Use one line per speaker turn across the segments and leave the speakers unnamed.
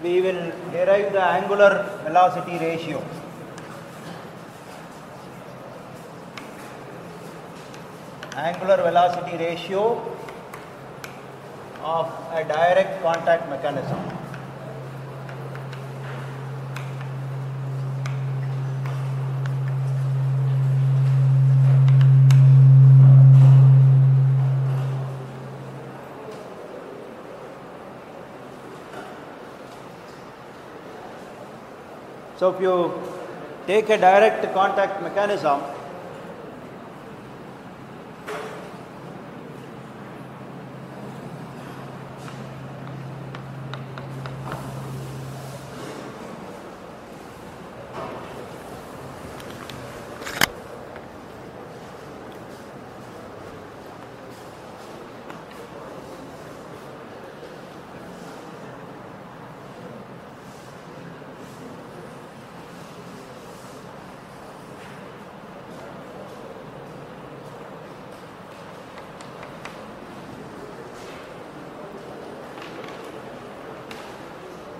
we will derive the angular velocity ratio. Angular velocity ratio of a direct contact mechanism. So if you take a direct contact mechanism,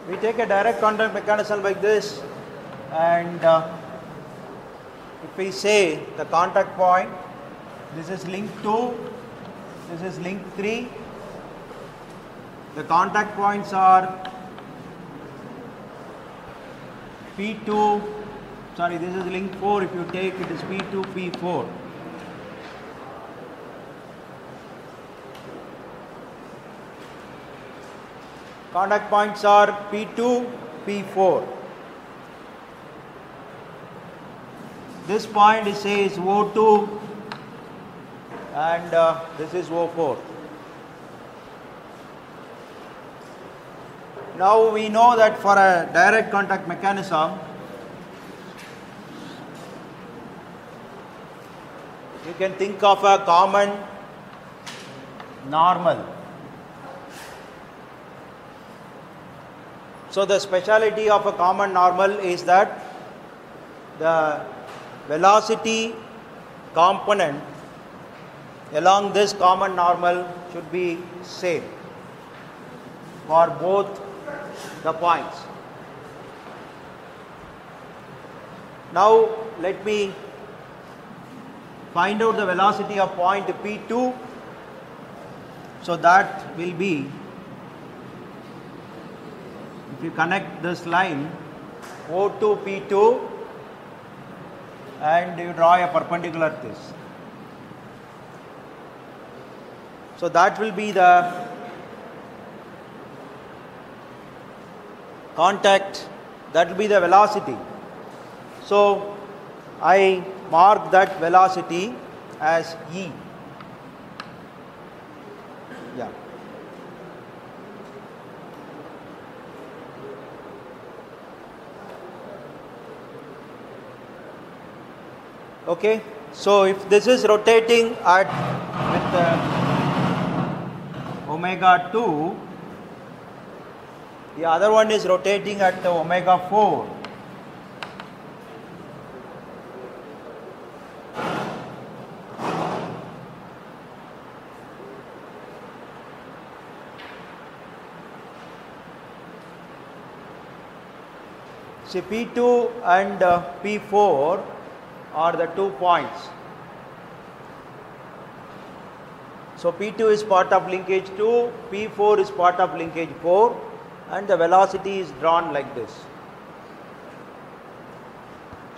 we take a direct contact mechanism like this, and if we say the contact point, this is link 2, this is link 3, the contact points are P2, sorry, this is link 4, if you take it is P2, P4. Contact points are P2, P4. This point is says O2 and this is O4. Now we know that for a direct contact mechanism, you can think of a common normal. So the speciality of a common normal is that the velocity component along this common normal should be same for both the points. Now let me find out the velocity of point P2. So that will be, if you connect this line O2 P2 and you draw a perpendicular to this. So that will be the contact, that will be the velocity. So I mark that velocity as E. Yeah. Okay, so if this is rotating at with omega 2, the other one is rotating at omega 4. See, P2 and P4 are the 2 points. So P2 is part of linkage 2, P4 is part of linkage 4, and the velocity is drawn like this.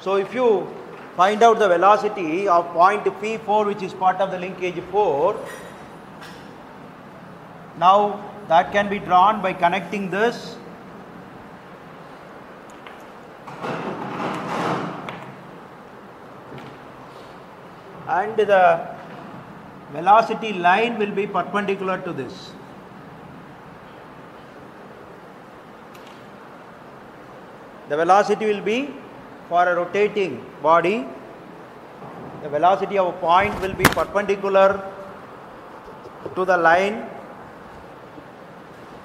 So if you find out the velocity of point P4, which is part of the linkage 4, now that can be drawn by connecting this and the velocity line will be perpendicular to this. The velocity will be for a rotating body, the velocity of a point will be perpendicular to the line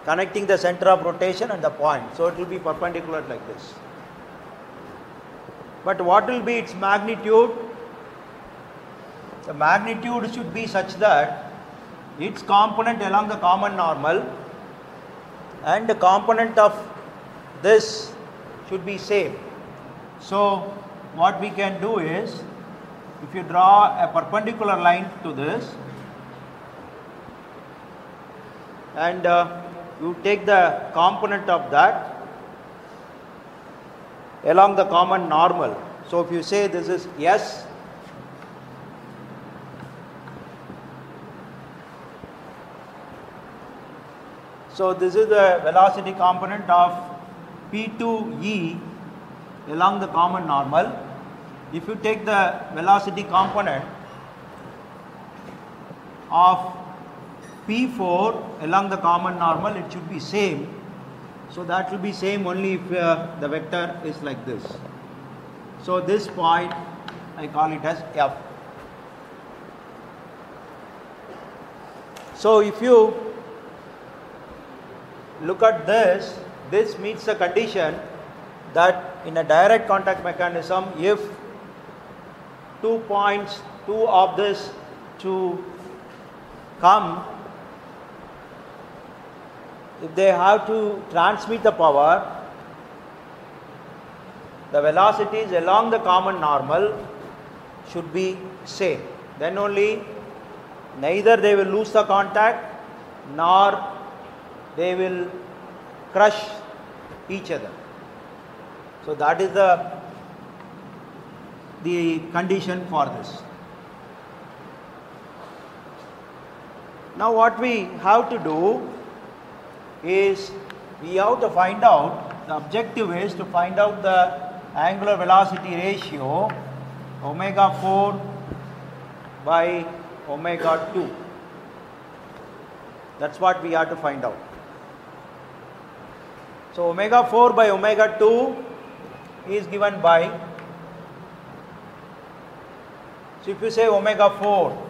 connecting the center of rotation and the point. So it will be perpendicular like this. But what will be its magnitude? The magnitude should be such that its component along the common normal and the component of this should be same. So what we can do is, if you draw a perpendicular line to this and you take the component of that along the common normal. So if you say this is S, so this is the velocity component of P2E along the common normal. If you take the velocity component of P4 along the common normal, it should be same. So that will be same only if the vector is like this. So this point I call it as F. So if you look at this, this meets the condition that in a direct contact mechanism, if two of this to come, if they have to transmit the power, the velocities along the common normal should be same. Then only neither they will lose the contact nor they will crush each other. So that is the condition for this. Now what we have to do is we have to find out, the objective is to find out the angular velocity ratio omega 4 by omega 2. That's what we have to find out. So omega 4 by omega 2 is given by, so if you say omega 4,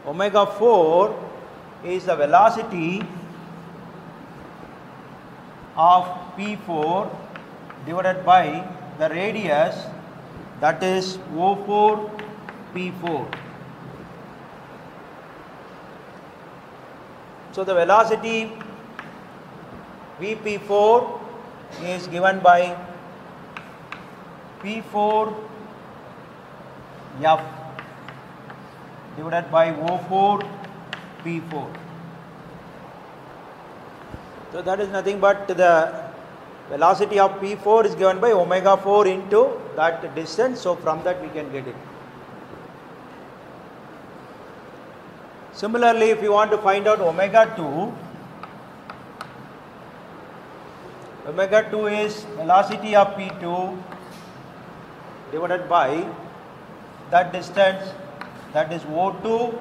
omega 4 is the velocity of P4 divided by the radius, that is O4 P4. So the velocity Vp4 is given by P4 F divided by O4 P4. So that is nothing but the velocity of P4 is given by omega 4 into that distance. So from that we can get it. Similarly, if you want to find out omega 2, omega 2 is velocity of P2 divided by that distance, that is O2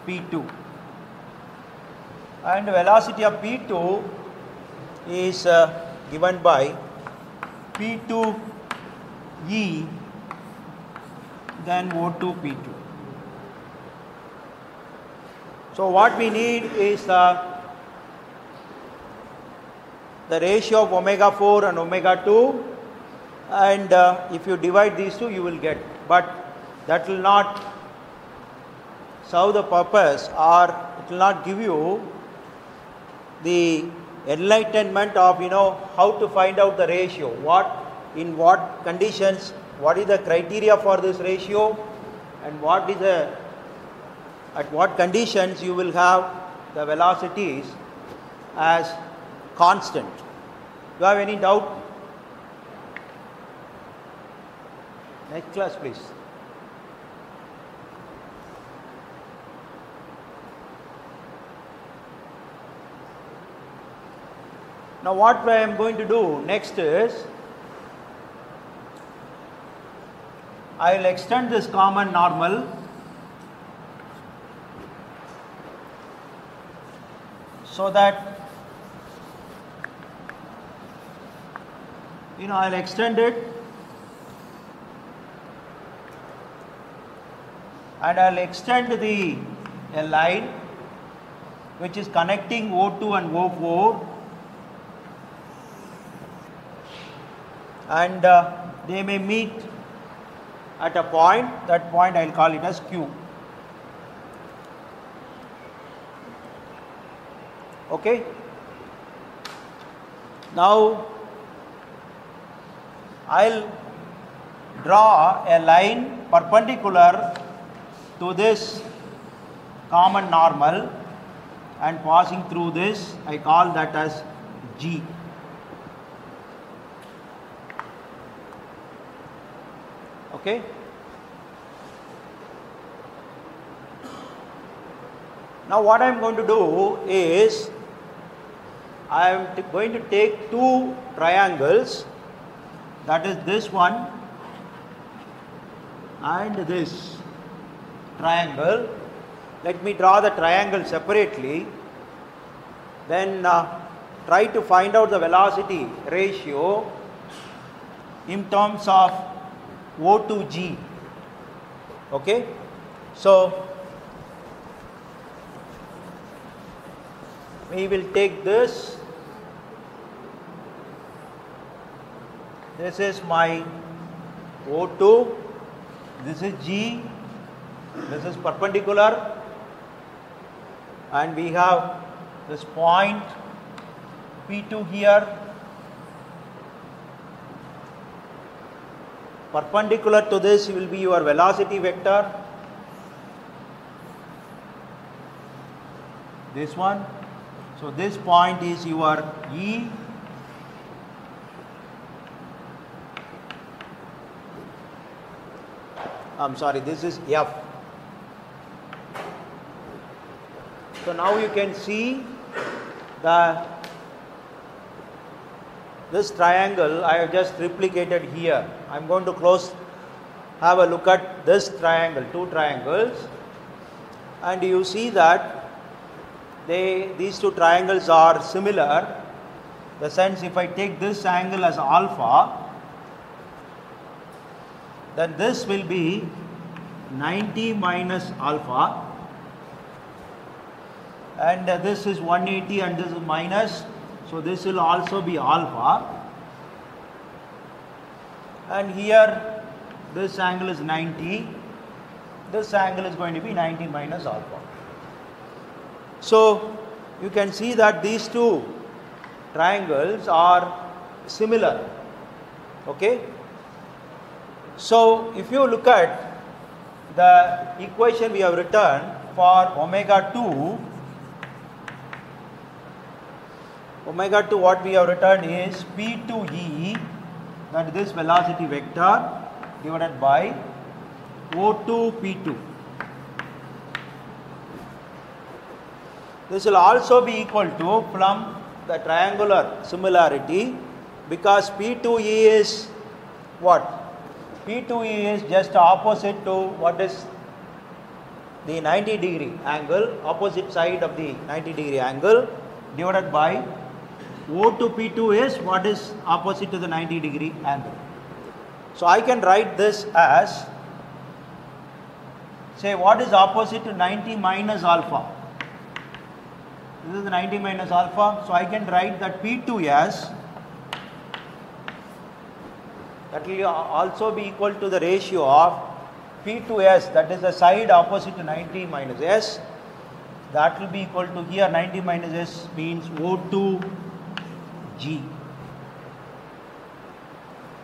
P2, and velocity of P2 is given by P2E then O2 P2. So what we need is the ratio of omega 4 and omega 2, and if you divide these two you will get, but that will not serve the purpose, or it will not give you the enlightenment of how to find out the ratio, in what conditions, what is the criteria for this ratio, and what is at what conditions you will have the velocities as constant. Do you have any doubt? Next class please. Now what I am going to do next is, I will extend this common normal so that I will extend it, and I will extend a line which is connecting O2 and O4, and they may meet at a point, that point I will call it as Q. Okay. Now I'll draw a line perpendicular to this common normal and passing through this, I call that as G. Okay. Now what I am going to do is, I am going to take two triangles, that is this one and this triangle. Let me draw the triangle separately, then try to find out the velocity ratio in terms of O to G. Okay. So we will take this. This is my O2. This is G. This is perpendicular. And we have this point P2 here. Perpendicular to this will be your velocity vector. This one. So this point is your E. I'm sorry, this is F. So now you can see this triangle I have just replicated here. I am going to have a look at this triangle, two triangles, and you see that these two triangles are similar. The sense, if I take this angle as alpha, then this will be 90 minus alpha, and this is 180 and this is minus, so this will also be alpha, and here this angle is 90, this angle is going to be 90 minus alpha. So you can see that these two triangles are similar. Okay. So if you look at the equation we have written for omega 2, what we have written is P2E, that is this velocity vector, divided by O2 P2. This will also be equal to, from the triangular similarity, because P2E is what? P2E is just opposite to what is the 90 degree angle, opposite side of the 90 degree angle, divided by O2 P2 is what is opposite to the 90 degree angle. So I can write this as, say, what is opposite to 90 minus alpha? This is the 90 minus alpha. So I can write that P2 as, that will also be equal to the ratio of P to S, that is the side opposite to 90 minus S. That will be equal to, here 90 minus S means O2 G.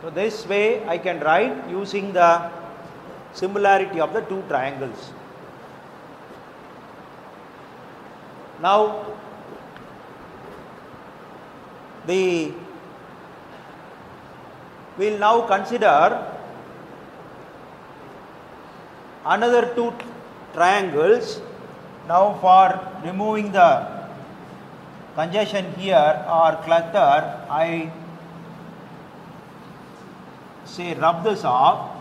So this way I can write using the similarity of the two triangles. Now we'll now consider another two triangles. Now for removing the congestion here or clutter, I say rub this off.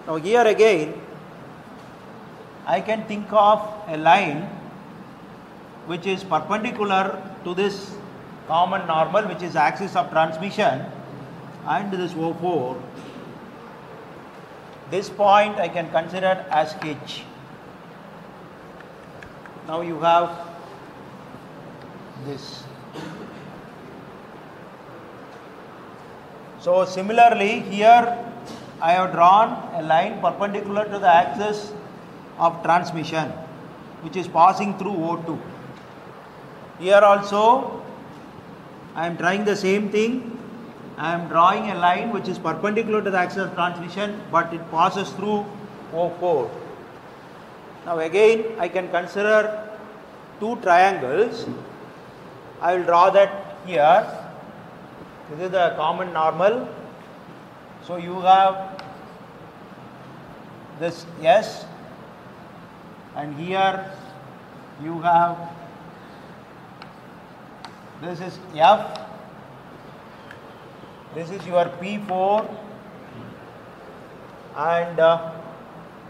Now here again I can think of a line which is perpendicular to this common normal, which is axis of transmission, and this O4. This point I can consider as H. Now you have this. So similarly here I have drawn a line perpendicular to the axis of transmission, which is passing through O2. Here also I am trying the same thing. I am drawing a line which is perpendicular to the axis of transmission, but it passes through O4. Now again I can consider two triangles. I will draw that here. This is the common normal. So you have this S, and here you have this is F. This is your P4, and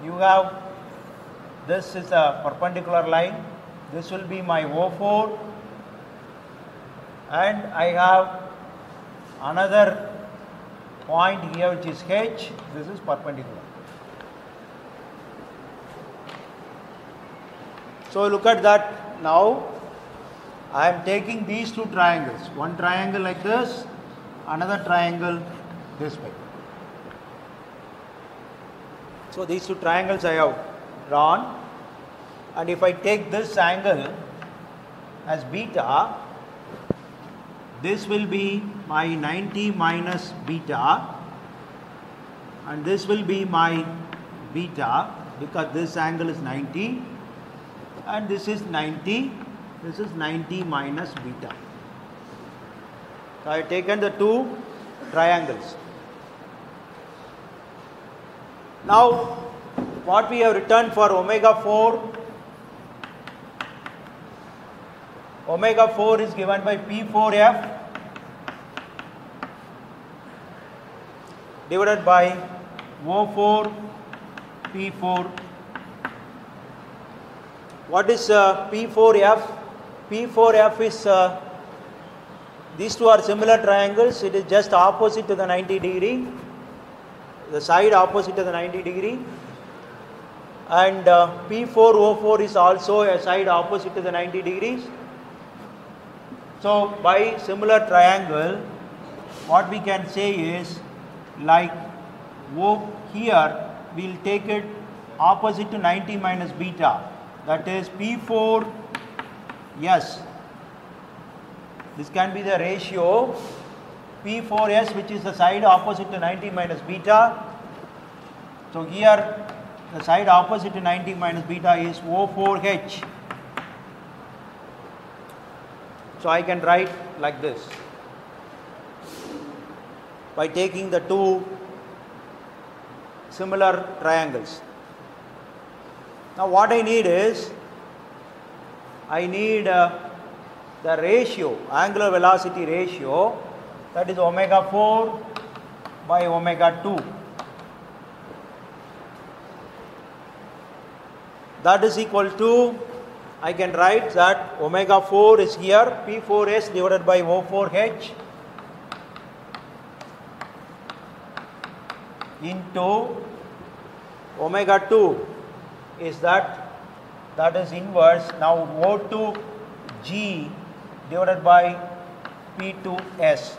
you have this is a perpendicular line. This will be my O4, and I have another point here which is H. This is perpendicular. So look at that now. I am taking these two triangles, one triangle like this, another triangle this way. So these two triangles I have drawn, and if I take this angle as beta, this will be my 90 minus beta, and this will be my beta, because this angle is 90 and this is 90. This is 90 minus beta. So I have taken the two triangles. Now what we have written for omega 4, omega 4 is given by P4F divided by O4 P4. What is P4F? P4F is, these two are similar triangles. It is just opposite to the 90 degree, the side opposite to the 90 degree, and P4O4 is also a side opposite to the 90 degrees. So by similar triangle, what we can say is, like O here, we will take it opposite to 90 minus beta, that is P4. Yes, this can be the ratio P4S, which is the side opposite to 90 minus beta. So here the side opposite to 90 minus beta is O4H. So I can write like this by taking the two similar triangles. Now what I need is, I need the ratio, angular velocity ratio, that is omega 4 by omega 2. That is equal to, I can write that omega 4 is here, P4S divided by O4H into omega 2 is that is inverse now O2G divided by P2S.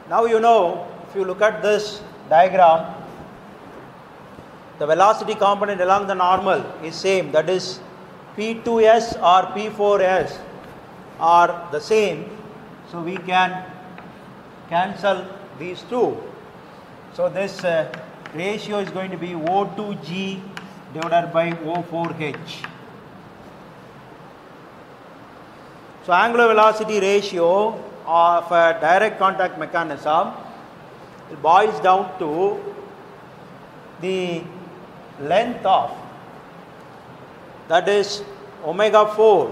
Now you know, if you look at this diagram, the velocity component along the normal is same, that is P2S or P4S are the same, so we can cancel these two. So this ratio is going to be O2G divided by O4H. So angular velocity ratio of a direct contact mechanism, it boils down to the length of, that is omega 4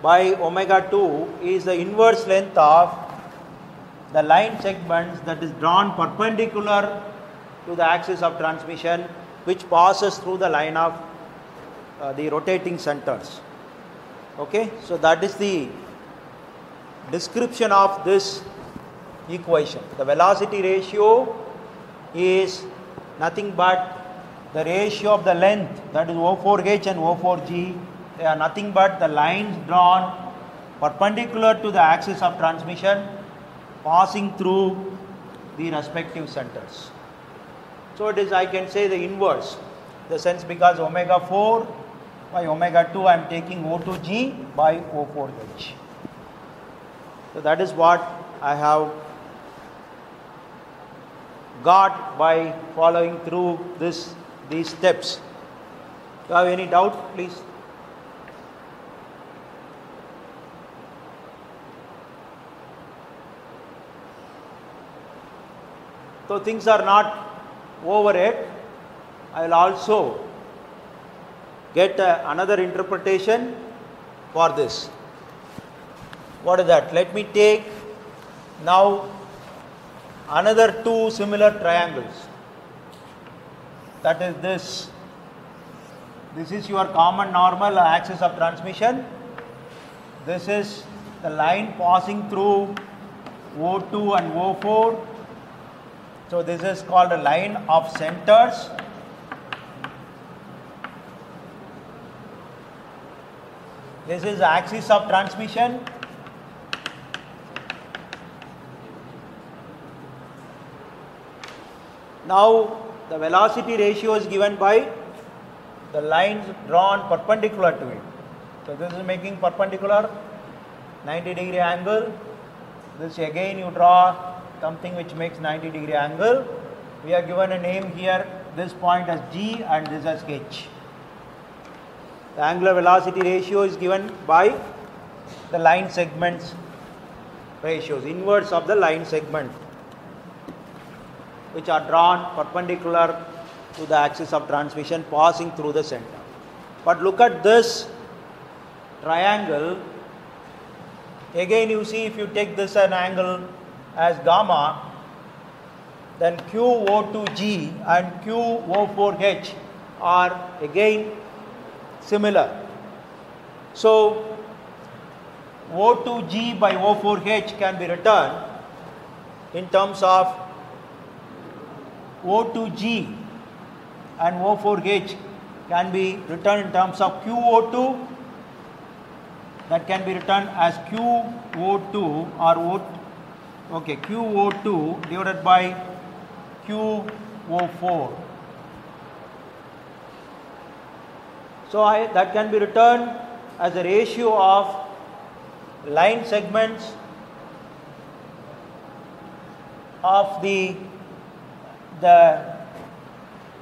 by omega 2 is the inverse length of the line segments that is drawn perpendicular to the axis of transmission, which passes through the line of the rotating centers. Okay, so that is the description of this equation. The velocity ratio is nothing but the ratio of the length, that is O4H and O4G, they are nothing but the lines drawn perpendicular to the axis of transmission passing through the respective centers. So it is, I can say, the inverse. the sense because omega 4 by omega 2 I am taking O2G by O4H. So that is what I have got by following through these steps. Do you have any doubt, please? So things are not over yet. I will also get another interpretation for this. What is that? Let me take now another two similar triangles. That is this. This is your common normal axis of transmission. This is the line passing through O2 and O4. So this is called a line of centers. This is the axis of transmission. Now the velocity ratio is given by the lines drawn perpendicular to it. So this is making perpendicular 90-degree angle. This again you draw something which makes 90-degree angle. We have given a name here, this point as G and this as H. The angular velocity ratio is given by the line segments ratios, inverse of the line segment, which are drawn perpendicular to the axis of transmission passing through the center. But look at this triangle. Again you see, if you take this an angle as gamma, then QO2G and QO4H are again similar. So O2G by O4H can be written in terms of O2G and O4H can be written in terms of QO2, that can be written as QO2 or QO2 divided by QO4. So that can be written as a ratio of line segments of the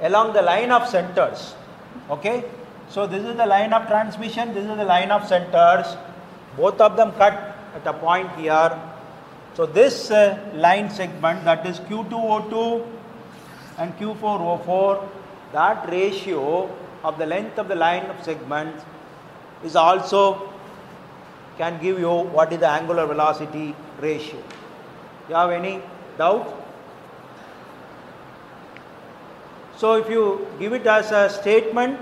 along the line of centers. Okay, so this is the line of transmission, this is the line of centers, both of them cut at a point here. So this line segment, that is Q2O2 and Q4O4, that ratio of the length of the line of segments is also can give you what is the angular velocity ratio. You have any doubt? So if you give it as a statement,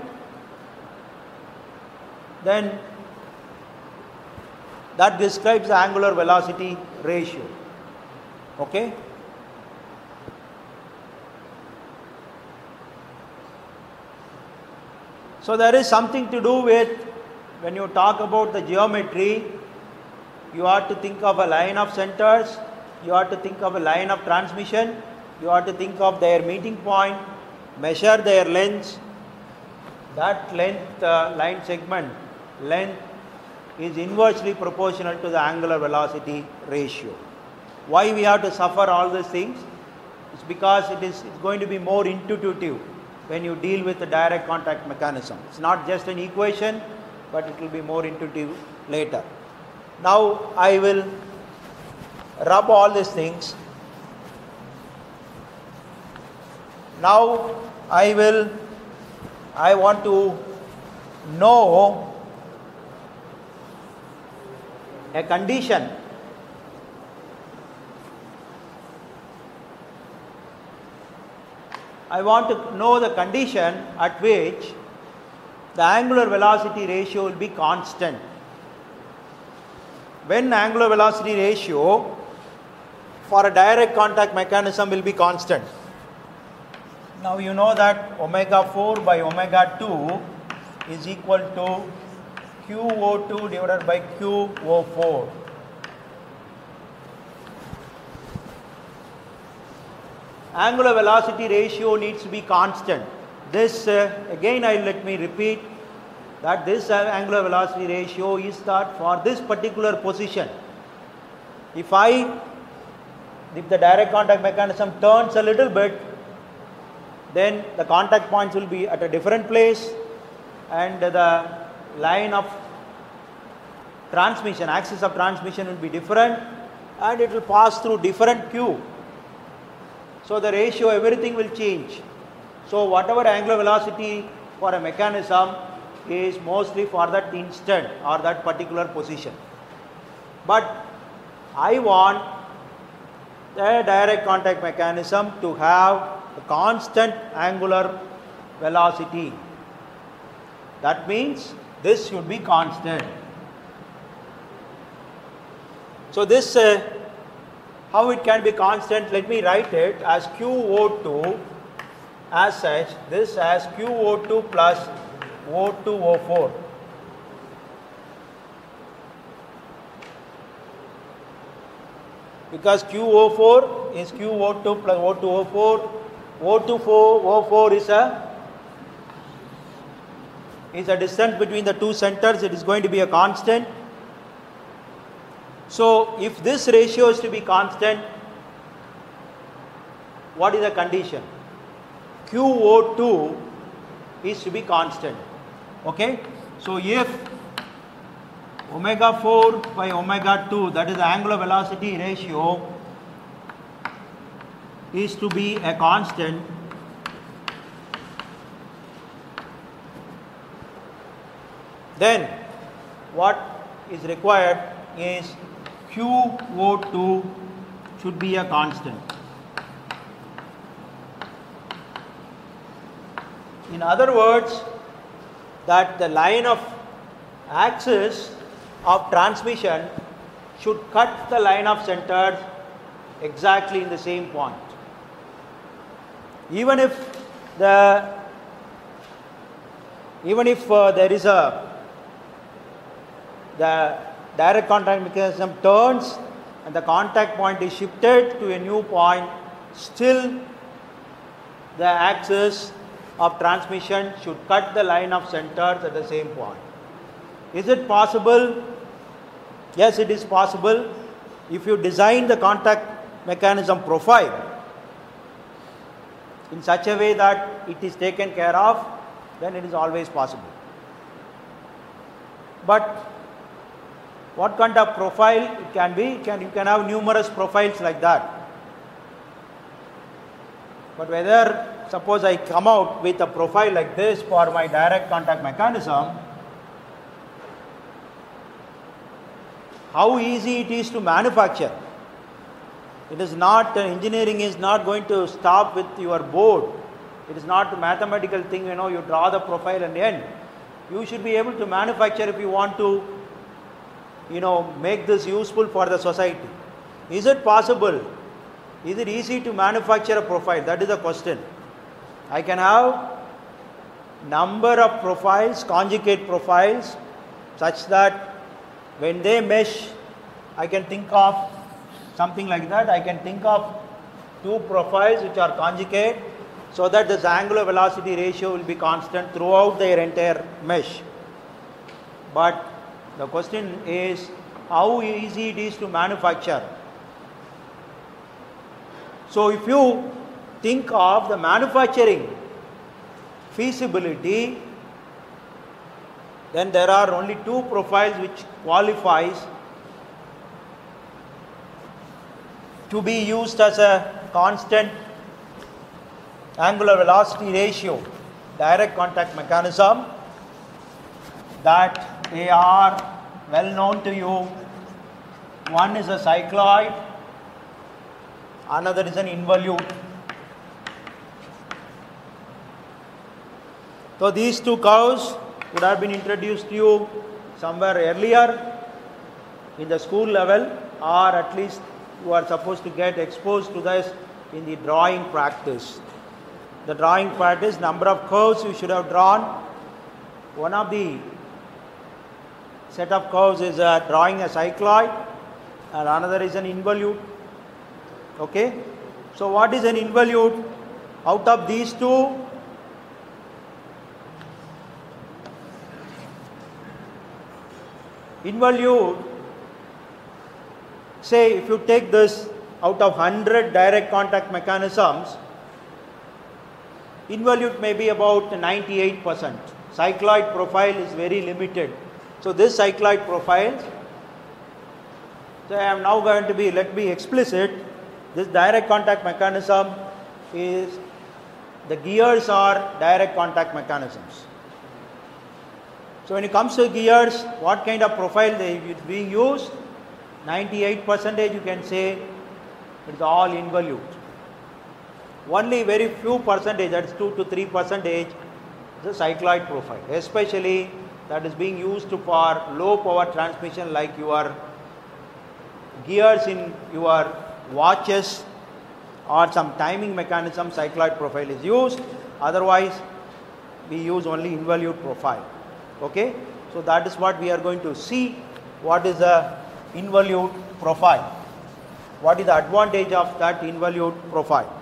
then that describes the angular velocity ratio. Okay? So there is something to do with, when you talk about the geometry, you have to think of a line of centers, you have to think of a line of transmission, you have to think of their meeting point, measure their lengths. That length, line segment length, is inversely proportional to the angular velocity ratio. Why we have to suffer all these things? It's because it's going to be more intuitive when you deal with the direct contact mechanism. It's not just an equation, but it will be more intuitive later. Now I will rub all these things. Now I want to know a condition I want to know the condition at which the angular velocity ratio will be constant. When angular velocity ratio for a direct contact mechanism will be constant. Now you know that omega 4 by omega 2 is equal to QO2 divided by QO4. Angular velocity ratio needs to be constant. this again let me repeat that this angular velocity ratio is that for this particular position. If the direct contact mechanism turns a little bit, then the contact points will be at a different place and the line of transmission, axis of transmission will be different and it will pass through different Q. So the ratio, everything will change. So whatever angular velocity for a mechanism is mostly for that instant or that particular position. But I want the direct contact mechanism to have a constant angular velocity. That means this should be constant. So this, how it can be constant, let me write it as QO2 as such, this as QO2 plus O2O4. Because QO4 is QO2 plus O2O4, O2O4 is a distance between the two centers, it is going to be a constant. So if this ratio is to be constant, what is the condition? QO2 is to be constant. Okay? So if omega 4 by omega 2, that is the angular velocity ratio, is to be a constant, then what is required is QO2 should be a constant. In other words, that the line of axis of transmission should cut the line of centers exactly in the same point. Even if there is the direct contact mechanism turns and the contact point is shifted to a new point, still the axis of transmission should cut the line of centers at the same point. Is it possible? Yes, it is possible. If you design the contact mechanism profile in such a way that it is taken care of, then it is always possible. But what kind of profile it can be? You can have numerous profiles like that. But whether, suppose I come out with a profile like this for my direct contact mechanism, how easy it is to manufacture. It is not, engineering is not going to stop with your board. It is not a mathematical thing, you draw the profile and end. You should be able to manufacture if you want to, make this useful for the society. Is it possible? Is it easy to manufacture a profile? That is the question. I can have number of profiles, conjugate profiles, such that when they mesh, I can think of something like that. I can think of two profiles which are conjugate, so that this angular velocity ratio will be constant throughout their entire mesh. But the question is how easy it is to manufacture. So if you think of the manufacturing feasibility, then there are only two profiles which qualifies to be used as a constant angular velocity ratio direct contact mechanism, that they are well known to you. One is a cycloid, another is an involute. So these two curves would have been introduced to you somewhere earlier in the school level, or at least you are supposed to get exposed to this in the drawing practice. The drawing practice, number of curves you should have drawn. One of the set of curves is drawing a cycloid and another is an involute. Okay. So what is an involute? Out of these two, involute, say if you take this out of 100 direct contact mechanisms, involute may be about 98%. Cycloid profile is very limited. So this cycloid profile, so I am now going to be, let me explicit, this direct contact mechanism is, the gears are direct contact mechanisms. So when it comes to gears, what kind of profile they is being used? 98% you can say it's all involute. Only very few percentage, that's 2 to 3% is the cycloid profile, especially that is being used for low power transmission like your gears in your watches or some timing mechanism. Cycloid profile is used, otherwise we use only involute profile. Okay, so that is what we are going to see. What is the involute profile? What is the advantage of that involute profile?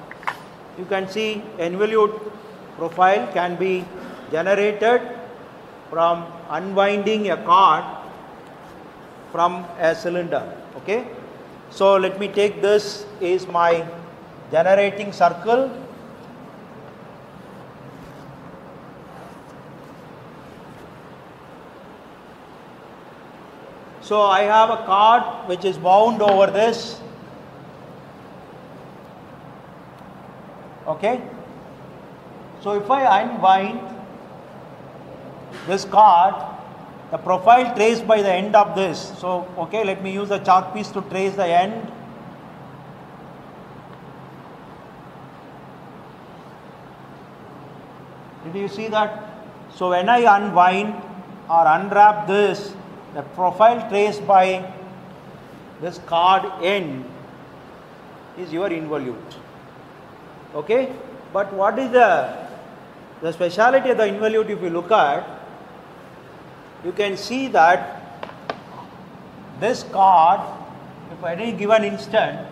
You can see involute profile can be generated from unwinding a cord from a cylinder. Okay, so let me take this is my generating circle. So I have a cord which is wound over this. Okay, so if I unwind this cord, the profile traced by the end of this. So okay, let me use a chalk piece to trace the end. Did you see that? So when I unwind or unwrap this, the profile traced by this cord end is your involute. Okay, but what is the speciality of the involute? If you look at, you can see that this cord, if at any given instant,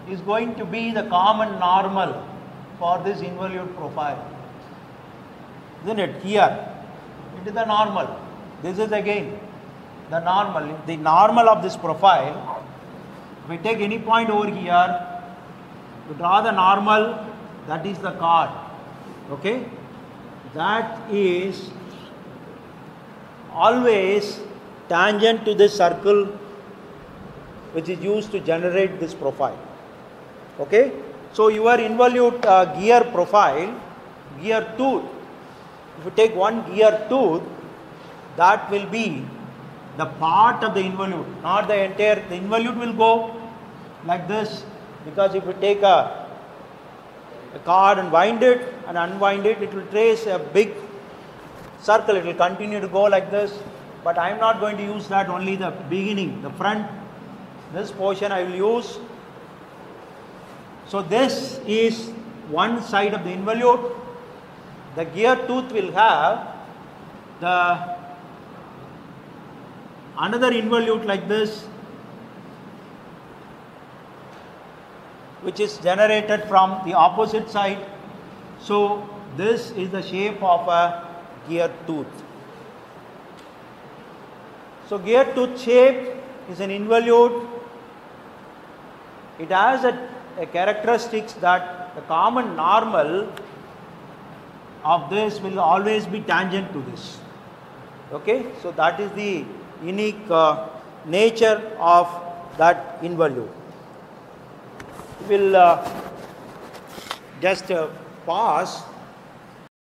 is going to be the common normal for this involute profile. Isn't it? Here, it is the normal. This is again the normal. The normal of this profile, if we take any point over here, to draw the normal, that is the cord. Okay, that is always tangent to this circle which is used to generate this profile. Okay, so your involute gear profile, gear tooth, if you take one gear tooth, that will be the part of the involute, not the entire. The involute will go like this, because if you take a cord and wind it and unwind it, it will trace a big circle. It will continue to go like this, but I am not going to use that. Only the beginning, the front, this portion I will use. So this is one side of the involute. The gear tooth will have the another involute like this, which is generated from the opposite side. So this is the shape of a gear tooth. So gear tooth shape is an involute. It has a characteristics that the common normal of this will always be tangent to this. Okay, so that is the unique nature of that involute. We will just pause